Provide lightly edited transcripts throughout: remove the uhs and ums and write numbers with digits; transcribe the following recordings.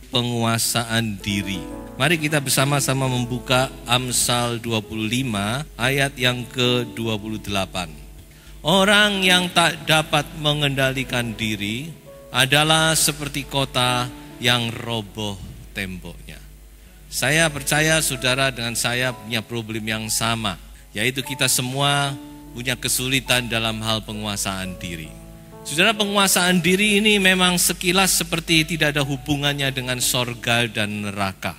Penguasaan diri. Mari kita bersama-sama membuka Amsal 25 ayat yang ke-28. Orang yang tak dapat mengendalikan diri adalah seperti kota yang roboh temboknya. Saya percaya saudara dengan saya punya problem yang sama, yaitu kita semua punya kesulitan dalam hal penguasaan diri. Saudara, penguasaan diri ini memang sekilas seperti tidak ada hubungannya dengan sorga dan neraka.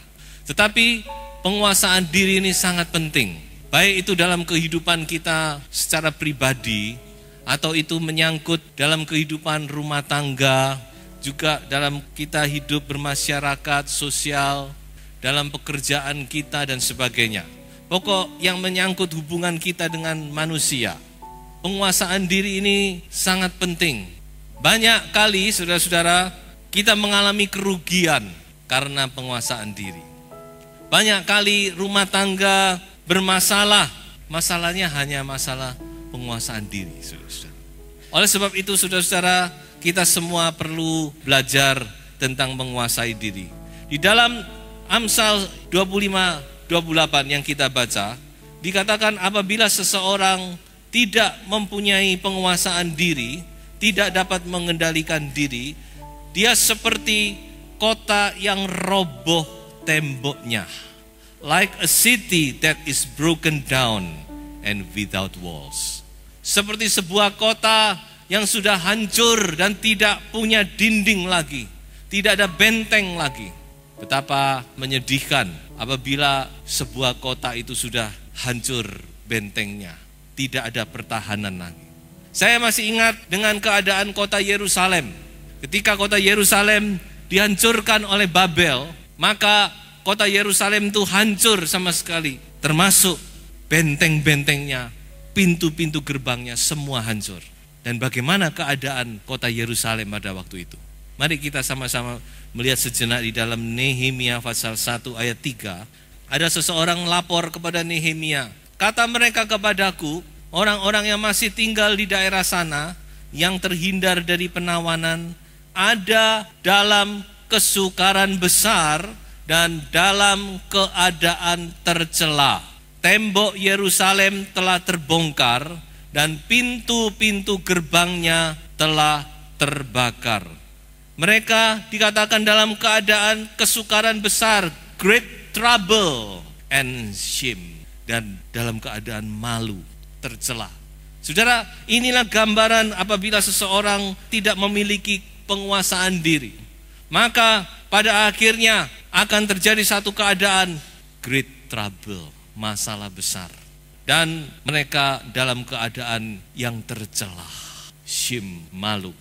Tetapi penguasaan diri ini sangat penting. Baik itu dalam kehidupan kita secara pribadi, atau itu menyangkut dalam kehidupan rumah tangga, juga dalam kita hidup bermasyarakat, sosial, dalam pekerjaan kita dan sebagainya. Pokok yang menyangkut hubungan kita dengan manusia. Penguasaan diri ini sangat penting. Banyak kali saudara-saudara kita mengalami kerugian karena penguasaan diri. Banyak kali rumah tangga bermasalah. Masalahnya hanya masalah penguasaan diri, saudara-saudara. Oleh sebab itu saudara-saudara, kita semua perlu belajar tentang menguasai diri. Di dalam Amsal 25-28 yang kita baca, dikatakan apabila seseorang tidak mempunyai penguasaan diri, tidak dapat mengendalikan diri, dia seperti kota yang roboh temboknya. Like a city that is broken down and without walls. Seperti sebuah kota yang sudah hancur dan tidak punya dinding lagi, tidak ada benteng lagi. Betapa menyedihkan apabila sebuah kota itu sudah hancur bentengnya. Tidak ada pertahanan lagi. Saya masih ingat dengan keadaan kota Yerusalem. Ketika kota Yerusalem dihancurkan oleh Babel, maka kota Yerusalem itu hancur sama sekali. Termasuk benteng-bentengnya, pintu-pintu gerbangnya, semua hancur. Dan bagaimana keadaan kota Yerusalem pada waktu itu? Mari kita sama-sama melihat sejenak di dalam Nehemia pasal 1 ayat 3. Ada seseorang lapor kepada Nehemia. Kata mereka kepadaku, orang-orang yang masih tinggal di daerah sana, yang terhindar dari penawanan, ada dalam kesukaran besar dan dalam keadaan tercela. Tembok Yerusalem telah terbongkar dan pintu-pintu gerbangnya telah terbakar. Mereka dikatakan dalam keadaan kesukaran besar, great trouble and shame. Dan dalam keadaan malu, tercela. Saudara, inilah gambaran apabila seseorang tidak memiliki penguasaan diri. Maka pada akhirnya akan terjadi satu keadaan great trouble, masalah besar. Dan mereka dalam keadaan yang tercela, shame, malu.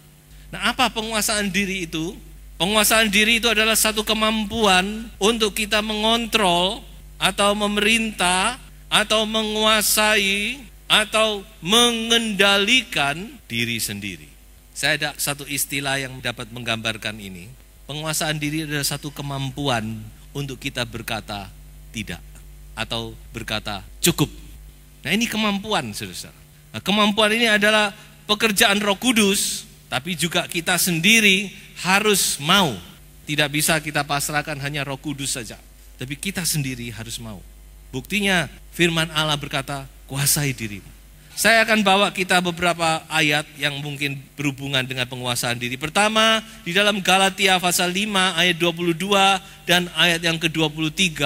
Nah, apa penguasaan diri itu? Penguasaan diri itu adalah satu kemampuan untuk kita mengontrol atau memerintah atau menguasai atau mengendalikan diri sendiri. Saya ada satu istilah yang dapat menggambarkan ini. Penguasaan diri adalah satu kemampuan untuk kita berkata tidak atau berkata cukup. Nah, ini kemampuan, saudara. Nah, kemampuan ini adalah pekerjaan Roh Kudus, tapi juga kita sendiri harus mau. Tidak bisa kita pasrahkan hanya Roh Kudus saja, tapi kita sendiri harus mau. Buktinya firman Allah berkata, kuasai dirimu. Saya akan bawa kita beberapa ayat yang mungkin berhubungan dengan penguasaan diri. Pertama, di dalam Galatia pasal 5 ayat 22 dan ayat yang ke-23.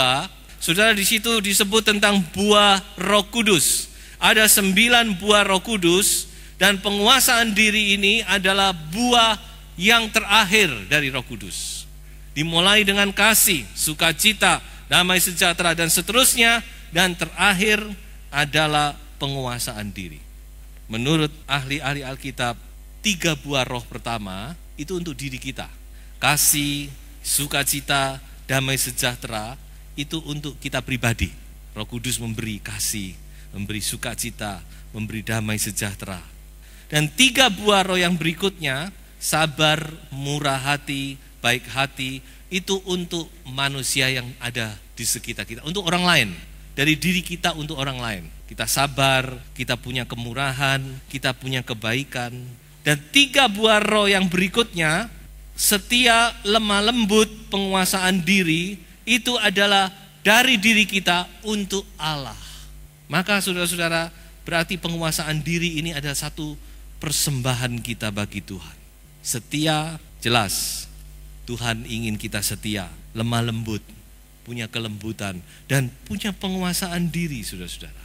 Saudara, di situ disebut tentang buah Roh Kudus. Ada 9 buah Roh Kudus, dan penguasaan diri ini adalah buah yang terakhir dari Roh Kudus. Dimulai dengan kasih, sukacita, damai sejahtera dan seterusnya, dan terakhir adalah penguasaan diri. Menurut ahli-ahli Alkitab, 3 buah roh pertama itu untuk diri kita. Kasih, sukacita, damai sejahtera itu untuk kita pribadi. Roh Kudus memberi kasih, memberi sukacita, memberi damai sejahtera. Dan 3 buah roh yang berikutnya, sabar, murah hati, baik hati, itu untuk manusia yang ada di sekitar kita, untuk orang lain. Dari diri kita untuk orang lain. Kita sabar, kita punya kemurahan, kita punya kebaikan. Dan 3 buah roh yang berikutnya, setia, lemah lembut, penguasaan diri, itu adalah dari diri kita untuk Allah. Maka saudara-saudara, berarti penguasaan diri ini adalah satu persembahan kita bagi Tuhan. Setia, jelas Tuhan ingin kita setia, lemah lembut, punya kelembutan, dan punya penguasaan diri, saudara-saudara.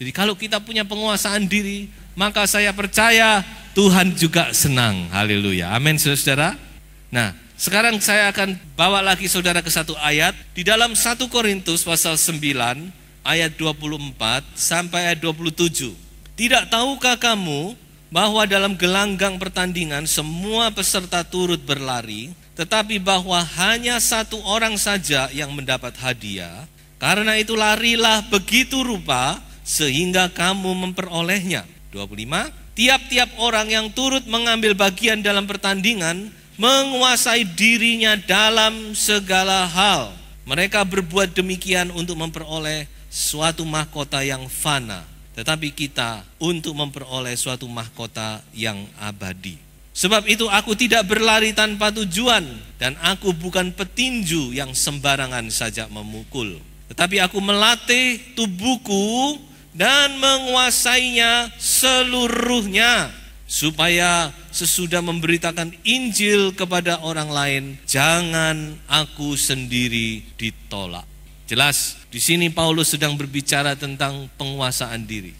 Jadi kalau kita punya penguasaan diri, maka saya percaya Tuhan juga senang. Haleluya, amin saudara-saudara. Nah, sekarang saya akan bawa lagi saudara ke satu ayat di dalam 1 Korintus pasal 9 ayat 24 sampai ayat 27. Tidak tahukah kamu bahwa dalam gelanggang pertandingan semua peserta turut berlari, tetapi bahwa hanya satu orang saja yang mendapat hadiah? Karena itu larilah begitu rupa sehingga kamu memperolehnya. 25. Tiap-tiap orang yang turut mengambil bagian dalam pertandingan menguasai dirinya dalam segala hal. Mereka berbuat demikian untuk memperoleh suatu mahkota yang fana, tetapi kita untuk memperoleh suatu mahkota yang abadi. Sebab itu aku tidak berlari tanpa tujuan, dan aku bukan petinju yang sembarangan saja memukul, tetapi aku melatih tubuhku dan menguasainya seluruhnya, supaya sesudah memberitakan Injil kepada orang lain, jangan aku sendiri ditolak. Jelas, di sini Paulus sedang berbicara tentang penguasaan diri.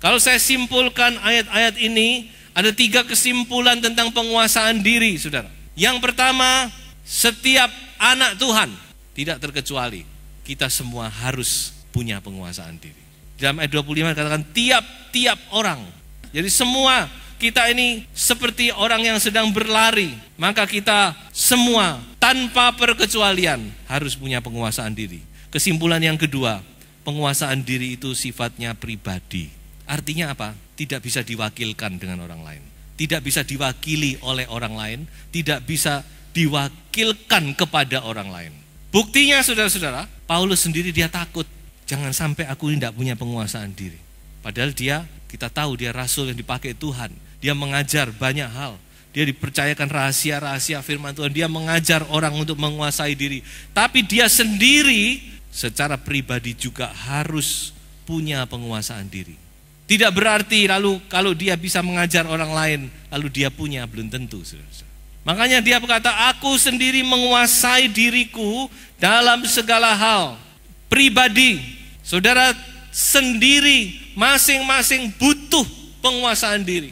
Kalau saya simpulkan ayat-ayat ini, ada 3 kesimpulan tentang penguasaan diri, saudara. Yang pertama, setiap anak Tuhan, tidak terkecuali, kita semua harus punya penguasaan diri. Dalam ayat 25 dikatakan tiap-tiap orang. Jadi semua kita ini seperti orang yang sedang berlari, maka kita semua tanpa perkecualian harus punya penguasaan diri. Kesimpulan yang kedua, penguasaan diri itu sifatnya pribadi. Artinya apa? Tidak bisa diwakilkan dengan orang lain, tidak bisa diwakili oleh orang lain, tidak bisa diwakilkan kepada orang lain. Buktinya saudara-saudara, Paulus sendiri dia takut, jangan sampai aku ini tidak punya penguasaan diri. Padahal kita tahu dia rasul yang dipakai Tuhan. Dia mengajar banyak hal. Dia dipercayakan rahasia-rahasia firman Tuhan. Dia mengajar orang untuk menguasai diri. Tapi dia sendiri secara pribadi juga harus punya penguasaan diri. Tidak berarti lalu kalau dia bisa mengajar orang lain, lalu dia punya, belum tentu. Makanya dia berkata, aku sendiri menguasai diriku dalam segala hal. Pribadi, saudara sendiri, masing-masing butuh penguasaan diri.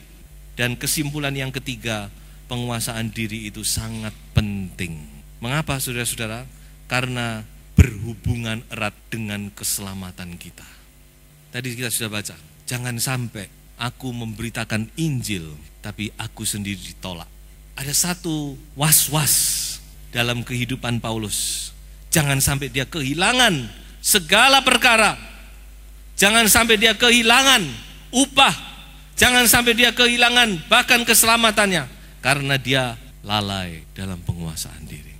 Dan kesimpulan yang ketiga, penguasaan diri itu sangat penting. Mengapa saudara-saudara? Karena berhubungan erat dengan keselamatan kita. Tadi kita sudah baca, jangan sampai aku memberitakan Injil, tapi aku sendiri ditolak. Ada satu was-was dalam kehidupan Paulus. Jangan sampai dia kehilangan segala perkara. Jangan sampai dia kehilangan upah. Jangan sampai dia kehilangan bahkan keselamatannya, karena dia lalai dalam penguasaan diri.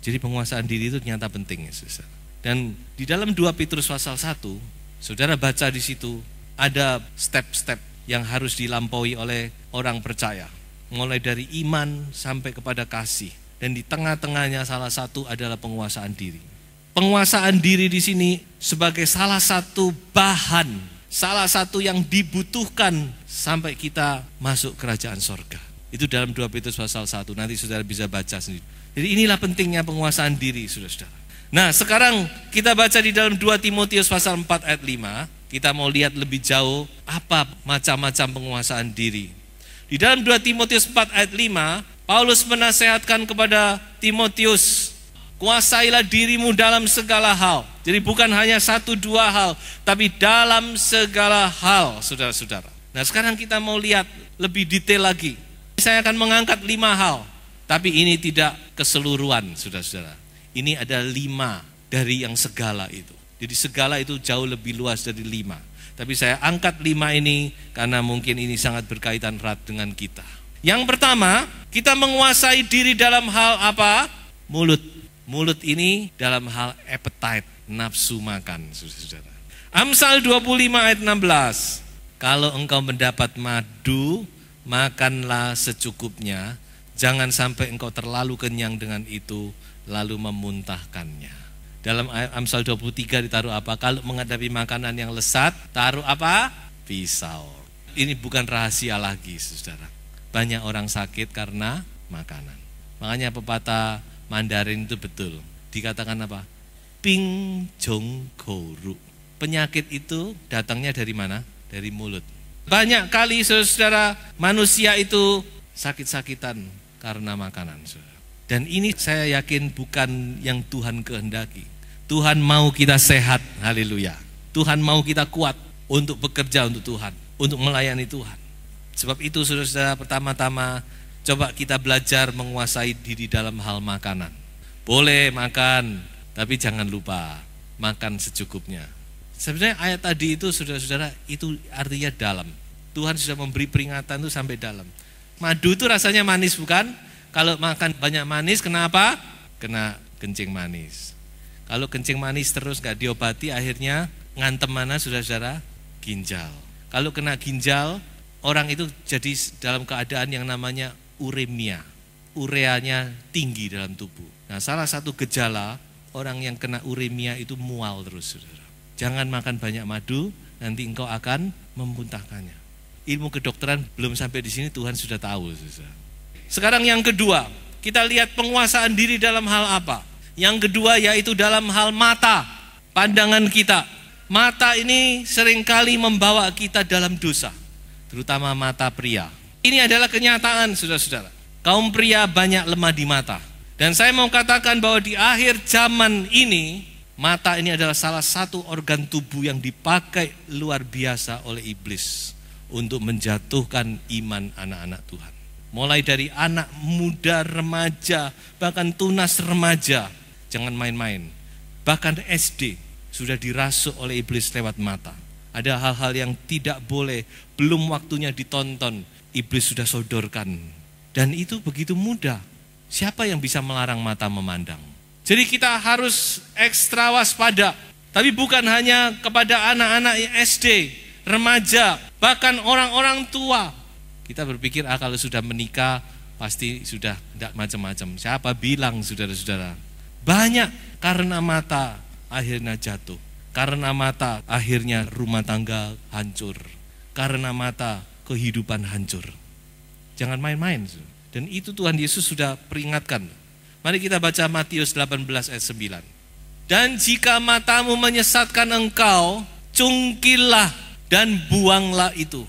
Jadi penguasaan diri itu ternyata penting ya saudara. Dan di dalam 2 Petrus pasal 1, saudara baca di situ ada step-step yang harus dilampaui oleh orang percaya. Mulai dari iman sampai kepada kasih. Dan di tengah-tengahnya salah satu adalah penguasaan diri. Penguasaan diri di sini sebagai salah satu bahan, salah satu yang dibutuhkan sampai kita masuk kerajaan sorga. Itu dalam 2 Petrus pasal 1, nanti saudara bisa baca sendiri. Jadi inilah pentingnya penguasaan diri saudara-saudara. Nah sekarang kita baca di dalam 2 Timotius pasal 4 ayat 5. Kita mau lihat lebih jauh apa macam-macam penguasaan diri. Di dalam 2 Timotius 4 ayat 5, Paulus menasehatkan kepada Timotius, kuasailah dirimu dalam segala hal. Jadi bukan hanya 1-2 hal, tapi dalam segala hal, saudara-saudara. Nah sekarang kita mau lihat lebih detail lagi. Saya akan mengangkat 5 hal Tapi ini tidak keseluruhan, saudara-saudara. Ini ada 5 dari yang segala itu. Jadi segala itu jauh lebih luas dari 5. Tapi saya angkat 5 ini karena mungkin ini sangat berkaitan erat dengan kita. Yang pertama, kita menguasai diri dalam hal apa? Mulut. Mulut ini dalam hal appetite, nafsu makan, saudara-saudara. Amsal 25 ayat 16. Kalau engkau mendapat madu, makanlah secukupnya. Jangan sampai engkau terlalu kenyang dengan itu, lalu memuntahkannya. Dalam Amsal 23 ditaruh apa? Kalau menghadapi makanan yang lesat, taruh apa? Pisau. Ini bukan rahasia lagi, saudara. Banyak orang sakit karena makanan. Makanya pepatah Mandarin itu betul. Dikatakan apa? Ping jong goru. Penyakit itu datangnya dari mana? Dari mulut. Banyak kali, saudara, manusia itu sakit-sakitan karena makanan, saudara. Dan ini saya yakin bukan yang Tuhan kehendaki. Tuhan mau kita sehat, haleluya. Tuhan mau kita kuat untuk bekerja untuk Tuhan, untuk melayani Tuhan. Sebab itu saudara-saudara, pertama-tama coba kita belajar menguasai diri dalam hal makanan. Boleh makan, tapi jangan lupa makan secukupnya. Sebenarnya ayat tadi itu saudara-saudara, itu artinya dalam. Tuhan sudah memberi peringatan itu sampai dalam. Madu itu rasanya manis bukan? Kalau makan banyak manis, kenapa? Kena kencing manis. Kalau kencing manis terus gak diobati, akhirnya ngantem mana saudara-saudara? Ginjal. Kalau kena ginjal, orang itu jadi dalam keadaan yang namanya uremia. Ureanya tinggi dalam tubuh. Nah, salah satu gejala orang yang kena uremia itu mual terus, saudara. Jangan makan banyak madu, nanti engkau akan memuntahkannya. Ilmu kedokteran belum sampai di sini, Tuhan sudah tahu, saudara. Sekarang yang kedua, kita lihat penguasaan diri dalam hal apa? Yang kedua yaitu dalam hal mata, pandangan kita. Mata ini seringkali membawa kita dalam dosa, terutama mata pria. Ini adalah kenyataan, saudara-saudara. Kaum pria banyak lemah di mata. Dan saya mau katakan bahwa di akhir zaman ini, mata ini adalah salah satu organ tubuh yang dipakai luar biasa oleh iblis untuk menjatuhkan iman anak-anak Tuhan. Mulai dari anak muda, remaja, bahkan tunas remaja, jangan main-main. Bahkan SD sudah dirasuk oleh iblis lewat mata. Ada hal-hal yang tidak boleh, belum waktunya ditonton, iblis sudah sodorkan. Dan itu begitu mudah. Siapa yang bisa melarang mata memandang? Jadi kita harus ekstra waspada. Tapi bukan hanya kepada anak-anak SD, remaja, bahkan orang-orang tua. Kita berpikir kalau sudah menikah pasti sudah tidak macam-macam. Siapa bilang, saudara-saudara? Banyak karena mata akhirnya jatuh. Karena mata akhirnya rumah tangga hancur. Karena mata kehidupan hancur. Jangan main-main. Dan itu Tuhan Yesus sudah peringatkan. Mari kita baca Matius 18 ayat 9. Dan jika matamu menyesatkan engkau, cungkillah dan buanglah itu.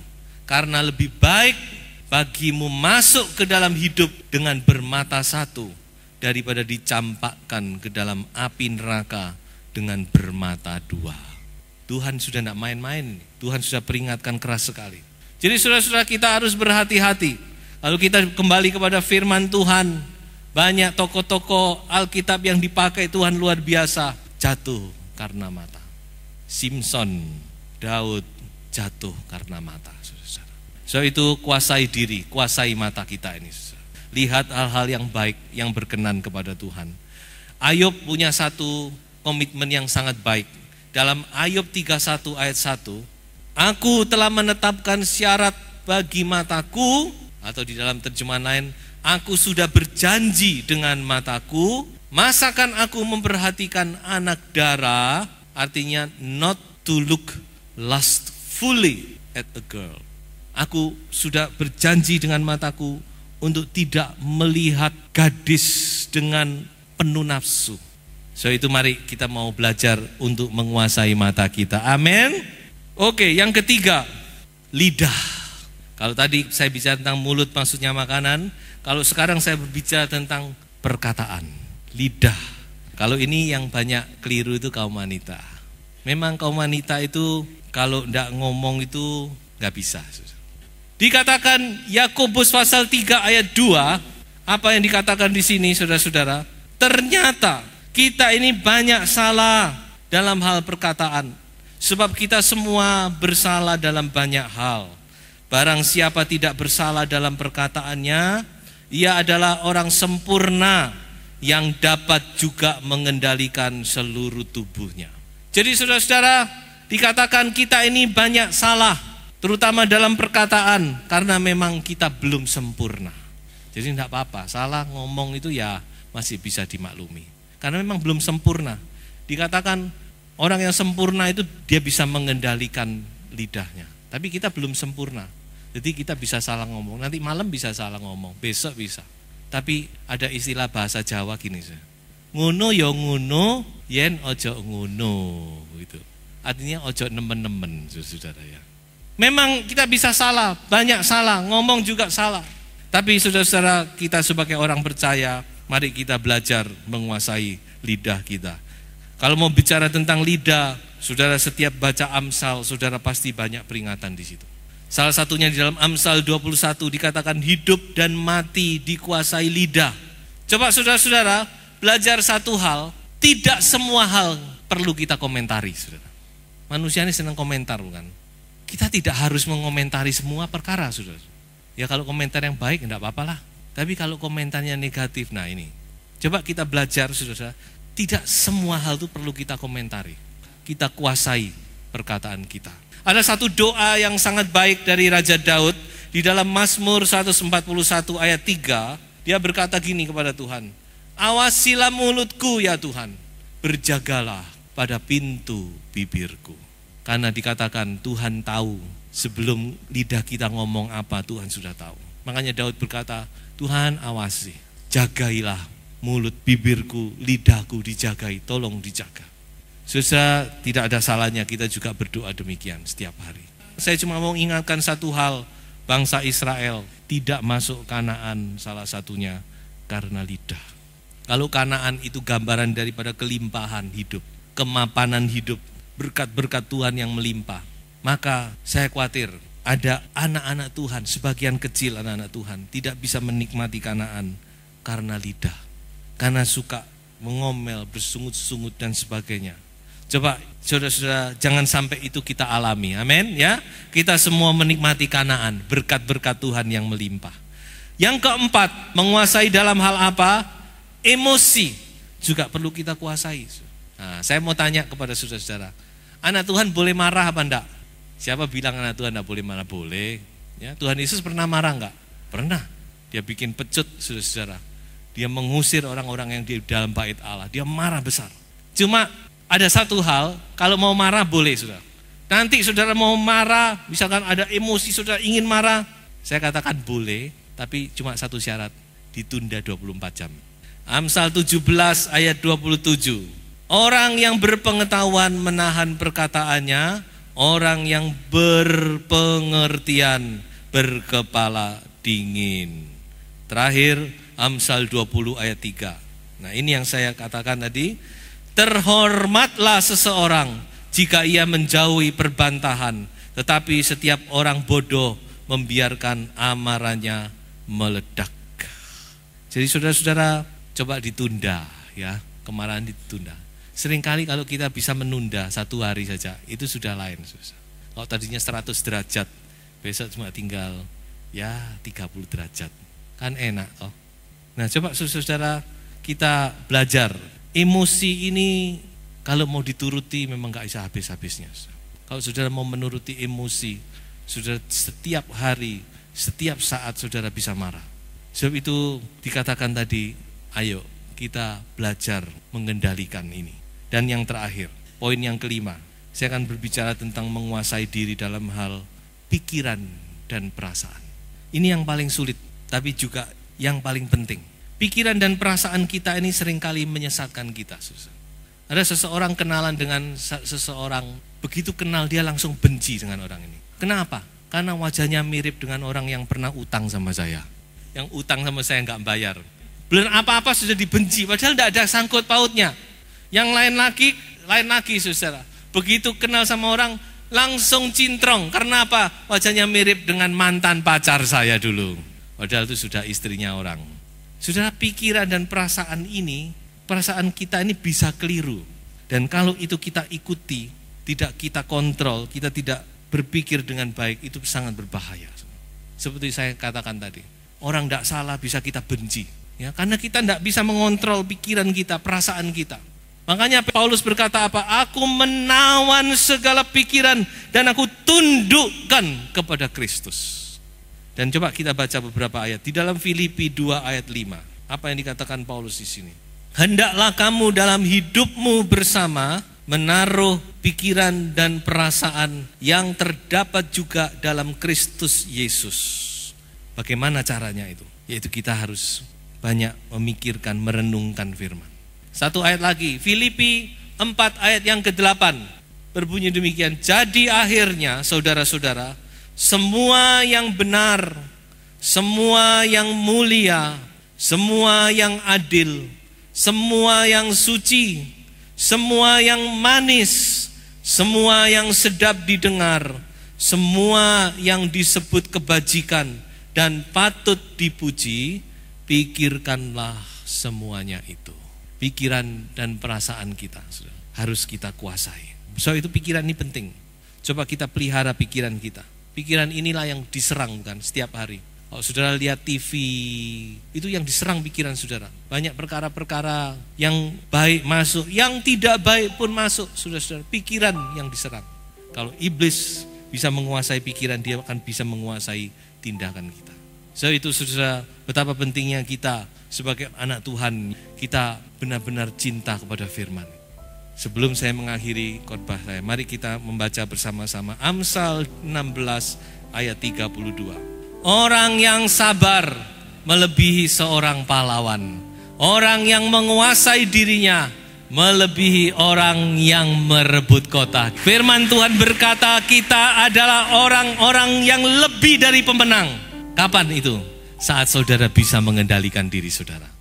Karena lebih baik bagimu masuk ke dalam hidup dengan bermata satu daripada dicampakkan ke dalam api neraka dengan bermata dua. Tuhan sudah tidak main-main, Tuhan sudah peringatkan keras sekali. Jadi saudara-saudara, kita harus berhati-hati. Lalu kita kembali kepada firman Tuhan. Banyak tokoh-tokoh Alkitab yang dipakai Tuhan luar biasa jatuh karena mata. Simpson, Daud jatuh karena mata. So itu kuasai diri, kuasai mata kita ini. Lihat hal-hal yang baik, yang berkenan kepada Tuhan. Ayub punya satu komitmen yang sangat baik. Dalam Ayub 31 ayat 1, aku telah menetapkan syarat bagi mataku, atau di dalam terjemahan lain, aku sudah berjanji dengan mataku, masakan aku memperhatikan anak dara, artinya not to look lustfully at a girl. Aku sudah berjanji dengan mataku untuk tidak melihat gadis dengan penuh nafsu. So itu mari kita mau belajar untuk menguasai mata kita. Amin. Oke, yang ketiga, lidah. Kalau tadi saya bicara tentang mulut maksudnya makanan, kalau sekarang saya berbicara tentang perkataan, lidah. Kalau ini yang banyak keliru itu kaum wanita. Memang kaum wanita itu kalau tidak ngomong itu nggak bisa. Dikatakan Yakobus pasal 3 ayat 2, Apa yang dikatakan di sini, saudara-saudara? Ternyata kita ini banyak salah dalam hal perkataan. Sebab kita semua bersalah dalam banyak hal. Barang siapa tidak bersalah dalam perkataannya, ia adalah orang sempurna yang dapat juga mengendalikan seluruh tubuhnya. Jadi saudara-saudara, dikatakan kita ini banyak salah, terutama dalam perkataan, karena memang kita belum sempurna. Jadi tidak apa-apa, salah ngomong itu ya masih bisa dimaklumi. Karena memang belum sempurna. Dikatakan orang yang sempurna itu dia bisa mengendalikan lidahnya. Tapi kita belum sempurna. Jadi kita bisa salah ngomong, nanti malam bisa salah ngomong, besok bisa. Tapi ada istilah bahasa Jawa gini, ngono ya ngono, yen ojo ngono, gitu. Artinya ojo nemen-nemen, saudara ya. Memang kita bisa salah, banyak salah, ngomong juga salah. Tapi saudara-saudara, kita sebagai orang percaya, mari kita belajar menguasai lidah kita. Kalau mau bicara tentang lidah, saudara setiap baca Amsal, saudara pasti banyak peringatan di situ. Salah satunya di dalam Amsal 21 dikatakan hidup dan mati dikuasai lidah. Coba saudara-saudara belajar satu hal, tidak semua hal perlu kita komentari, saudara. Manusia ini senang komentar, bukan? Kita tidak harus mengomentari semua perkara, saudara. Ya kalau komentar yang baik enggak apa-apalah. Tapi kalau komentarnya negatif, nah ini. Coba kita belajar, saudara. Tidak semua hal itu perlu kita komentari. Kita kuasai perkataan kita. Ada satu doa yang sangat baik dari Raja Daud di dalam Mazmur 141 ayat 3. Dia berkata gini kepada Tuhan, awasilah mulutku ya Tuhan, berjagalah pada pintu bibirku. Karena dikatakan Tuhan tahu sebelum lidah kita ngomong apa, Tuhan sudah tahu. Makanya Daud berkata, Tuhan awasi, jagailah mulut bibirku, lidahku dijagai, tolong dijaga. Saudara, tidak ada salahnya kita juga berdoa demikian setiap hari. Saya cuma mau ingatkan satu hal, bangsa Israel tidak masuk Kanaan salah satunya karena lidah. Kalau Kanaan itu gambaran daripada kelimpahan hidup, kemapanan hidup, berkat-berkat Tuhan yang melimpah, maka saya khawatir ada anak-anak Tuhan, sebagian kecil anak-anak Tuhan tidak bisa menikmati Kanaan karena lidah, karena suka mengomel, bersungut-sungut dan sebagainya. Coba saudara-saudara jangan sampai itu kita alami, amin ya. Kita semua menikmati Kanaan, berkat-berkat Tuhan yang melimpah. Yang keempat, menguasai dalam hal apa? Emosi juga perlu kita kuasai. Nah, saya mau tanya kepada saudara-saudara, anak Tuhan boleh marah apa enggak? Siapa bilang anak Tuhan enggak boleh marah? Boleh. Ya, Tuhan Yesus pernah marah enggak? Pernah. Dia bikin pecut, saudara-saudara. Dia mengusir orang-orang yang di dalam bait Allah. Dia marah besar. Cuma ada satu hal, kalau mau marah boleh, saudara. Nanti saudara mau marah, misalkan ada emosi saudara ingin marah, saya katakan boleh, tapi cuma satu syarat, ditunda 24 jam. Amsal 17 ayat 27. Orang yang berpengetahuan menahan perkataannya, orang yang berpengertian berkepala dingin. Terakhir, Amsal 20 ayat 3. Nah ini yang saya katakan tadi, terhormatlah seseorang jika ia menjauhi perbantahan, tetapi setiap orang bodoh membiarkan amarahnya meledak. Jadi saudara-saudara coba ditunda ya, kemarahan ditunda. Seringkali kalau kita bisa menunda satu hari saja, itu sudah lain. Kalau tadinya 100 derajat, besok cuma tinggal ya 30 derajat. Kan enak toh. Nah coba saudara kita belajar. Emosi ini kalau mau dituruti memang gak bisa habis-habisnya. Kalau saudara mau menuruti emosi, saudara setiap hari, setiap saat saudara bisa marah. Sebab itu dikatakan tadi, ayo kita belajar mengendalikan ini. Dan yang terakhir, poin yang kelima, saya akan berbicara tentang menguasai diri dalam hal pikiran dan perasaan. Ini yang paling sulit, tapi juga yang paling penting. Pikiran dan perasaan kita ini seringkali menyesatkan kita. Ada seseorang kenalan dengan seseorang, begitu kenal dia langsung benci dengan orang ini. Kenapa? Karena wajahnya mirip dengan orang yang pernah utang sama saya. Yang utang sama saya nggak bayar. Belum apa-apa sudah dibenci, padahal tidak ada sangkut pautnya. Yang lain lagi saudara. Begitu kenal sama orang, langsung cintrong. Karena apa? Wajahnya mirip dengan mantan pacar saya dulu. Padahal itu sudah istrinya orang. Saudara, pikiran dan perasaan kita ini bisa keliru. Dan kalau itu kita ikuti, tidak kita kontrol, kita tidak berpikir dengan baik, itu sangat berbahaya. Seperti saya katakan tadi, orang tidak salah bisa kita benci, ya, karena kita tidak bisa mengontrol pikiran kita, perasaan kita. Makanya Paulus berkata apa? Aku menawan segala pikiran dan aku tundukkan kepada Kristus. Dan coba kita baca beberapa ayat di dalam Filipi 2 ayat 5. Apa yang dikatakan Paulus di sini? Hendaklah kamu dalam hidupmu bersama menaruh pikiran dan perasaan yang terdapat juga dalam Kristus Yesus. Bagaimana caranya itu? Yaitu kita harus banyak memikirkan, merenungkan firman. Satu ayat lagi, Filipi 4 ayat yang ke-8 berbunyi demikian. Jadi akhirnya saudara-saudara, semua yang benar, semua yang mulia, semua yang adil, semua yang suci, semua yang manis, semua yang sedap didengar, semua yang disebut kebajikan dan patut dipuji, pikirkanlah semuanya itu. Pikiran dan perasaan kita harus kita kuasai. So itu pikiran ini penting. Coba kita pelihara pikiran kita. Pikiran inilah yang diserang kan setiap hari. Kalau saudara lihat TV, itu yang diserang pikiran saudara. Banyak perkara-perkara yang baik masuk, yang tidak baik pun masuk. Saudara-saudara, pikiran yang diserang. Kalau iblis bisa menguasai pikiran, dia akan bisa menguasai tindakan kita. So itu saudara, betapa pentingnya kita sebagai anak Tuhan, kita benar-benar cinta kepada firman. Sebelum saya mengakhiri khotbah saya, mari kita membaca bersama-sama Amsal 16 ayat 32. Orang yang sabar melebihi seorang pahlawan. Orang yang menguasai dirinya melebihi orang yang merebut kota. Firman Tuhan berkata kita adalah orang-orang yang lebih dari pemenang. Kapan itu? Saat saudara bisa mengendalikan diri saudara.